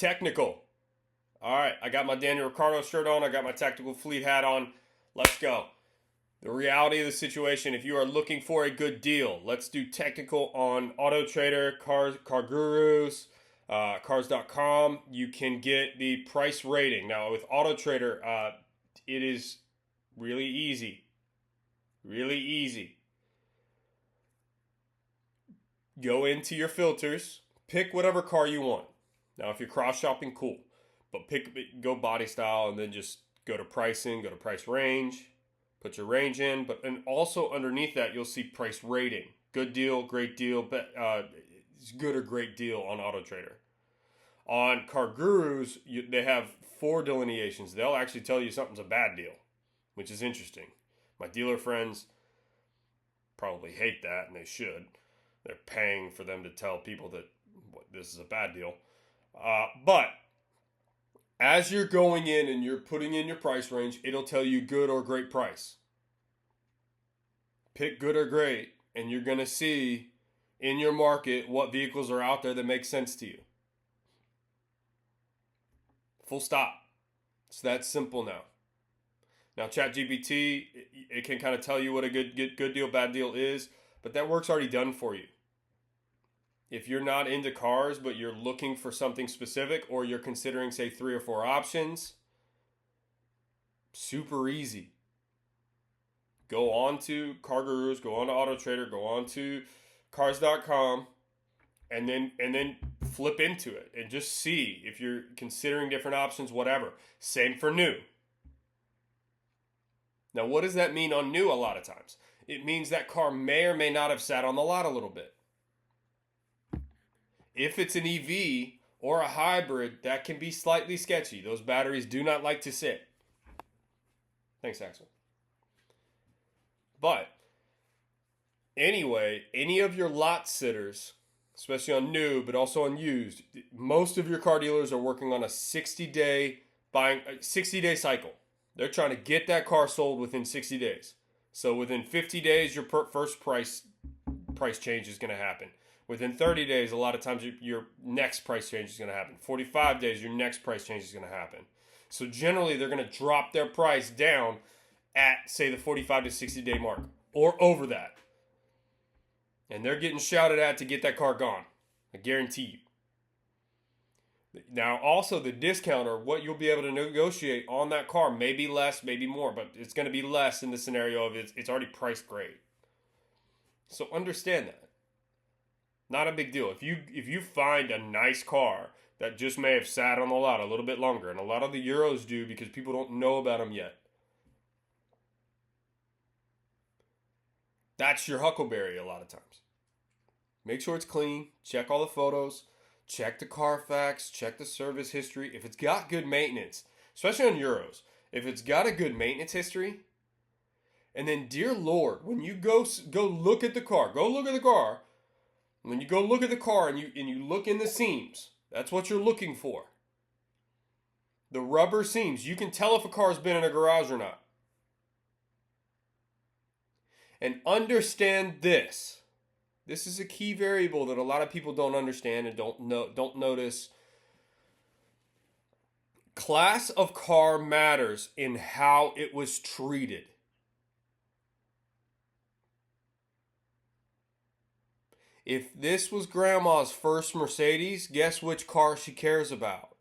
technical. All right, I got my Daniel Ricciardo shirt on. I got my Tactical Fleet hat on. Let's go. The reality of the situation, if you are looking for a good deal, let's do technical on AutoTrader, CarGurus, cars.com. You can get the price rating. Now, with AutoTrader, it is really easy. Really easy. Go into your filters, pick whatever car you want. Now, if you're cross-shopping, cool. But go body style and then just go to pricing, go to price range, put your range in. And also underneath that, you'll see price rating. Good deal, great deal, but it's good or great deal on AutoTrader. On CarGurus, they have 4 delineations. They'll actually tell you something's a bad deal, which is interesting. My dealer friends probably hate that, and they should. They're paying for them to tell people that this is a bad deal. But as you're going in and you're putting in your price range, it'll tell you good or great price. Pick good or great, and you're going to see in your market what vehicles are out there that make sense to you. Full stop. It's that simple now. Now, ChatGPT, it can kind of tell you what a good deal, bad deal is, but that work's already done for you. If you're not into cars, but you're looking for something specific, or you're considering, say, 3 or 4 options, super easy. Go on to CarGurus, go on to AutoTrader, go on to cars.com, and then flip into it and just see if you're considering different options, whatever. Same for new. Now, what does that mean on new a lot of times? It means that car may or may not have sat on the lot a little bit. If it's an EV or a hybrid, that can be slightly sketchy. Those batteries do not like to sit. Thanks, Axel. But anyway, any of your lot sitters, especially on new, but also on used, most of your car dealers are working on a 60-day cycle. They're trying to get that car sold within 60 days. So within 50 days, your first price change is going to happen. Within 30 days, a lot of times your next price change is going to happen. 45 days, your next price change is going to happen. So generally, they're going to drop their price down at, say, the 45 to 60 day mark or over that. And they're getting shouted at to get that car gone. I guarantee you. Now, also the discount or what you'll be able to negotiate on that car may be less, maybe more, but it's going to be less in the scenario of it's already priced great. So understand that. Not a big deal. If you find a nice car that just may have sat on the lot a little bit longer, and a lot of the Euros do because people don't know about them yet. That's your Huckleberry a lot of times. Make sure it's clean. Check all the photos. Check the Carfax, check the service history. If it's got good maintenance, especially on Euros, if it's got a good maintenance history, and then, dear Lord, when you go look at the car, when you go look at the car and you look in the seams, that's what you're looking for. The rubber seams, you can tell if a car's been in a garage or not. And understand this. This is a key variable that a lot of people don't understand and don't notice. Class of car matters in how it was treated. If this was grandma's first Mercedes, guess which car she cares about?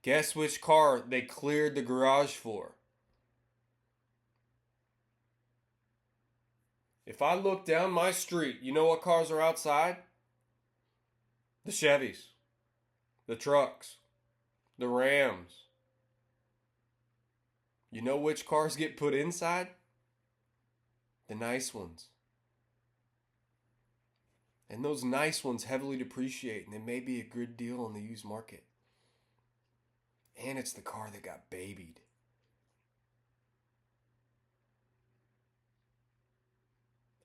Guess which car they cleared the garage for? If I look down my street, you know what cars are outside? The Chevys, the trucks, the Rams. You know which cars get put inside? The nice ones. And those nice ones heavily depreciate, and it may be a good deal in the used market. And it's the car that got babied.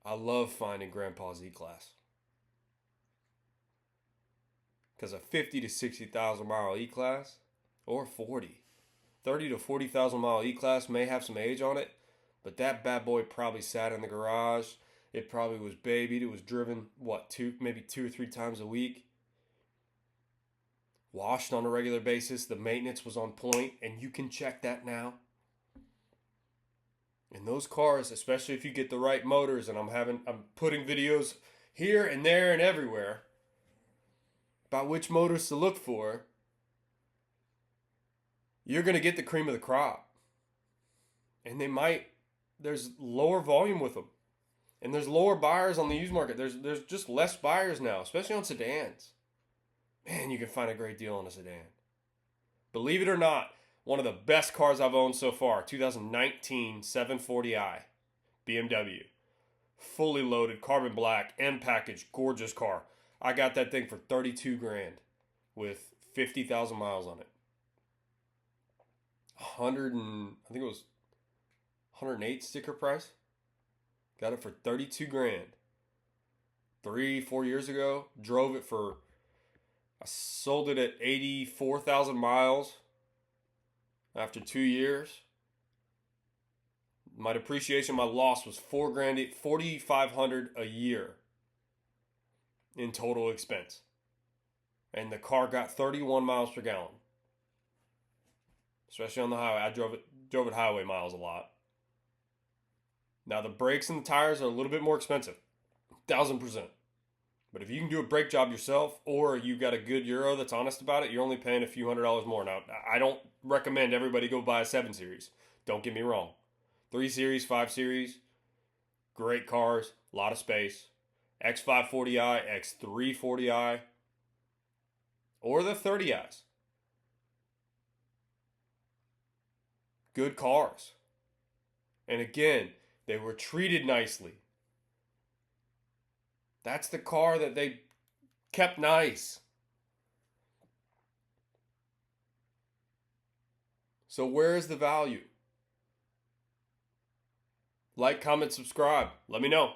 I love finding Grandpa's E-Class. Because a 50 to 60,000 mile E-Class, or 30 to 40,000 mile E-Class may have some age on it, but that bad boy probably sat in the garage It probably was babied. It was driven, maybe 2 or 3 times a week. Washed on a regular basis. The maintenance was on point, and you can check that now. And those cars, especially if you get the right motors, and I'm putting videos here and there and everywhere about which motors to look for, you're going to get the cream of the crop. And there's lower volume with them. And there's lower buyers on the used market. There's just less buyers now, especially on sedans. Man, you can find a great deal on a sedan. Believe it or not, one of the best cars I've owned so far, 2019 740i BMW. Fully loaded, carbon black, M package, gorgeous car. I got that thing for 32 grand with 50,000 miles on it. I think it was 108 sticker price. Got it for 32 grand. 3-4 years ago, I sold it at 84,000 miles after 2 years. My depreciation, my loss was $4,500 a year in total expense. And the car got 31 miles per gallon. Especially on the highway. I drove it highway miles a lot. Now the brakes and the tires are a little bit more expensive. 1,000%. But if you can do a brake job yourself, or you got a good Euro that's honest about it, you're only paying a few $100s more. Now, I don't recommend everybody go buy a 7 Series. Don't get me wrong. 3 Series, 5 Series, great cars, a lot of space. X540i, X340i, or the 30is. Good cars. And again, they were treated nicely. That's the car that they kept nice. So where is the value? Like, comment, subscribe. Let me know.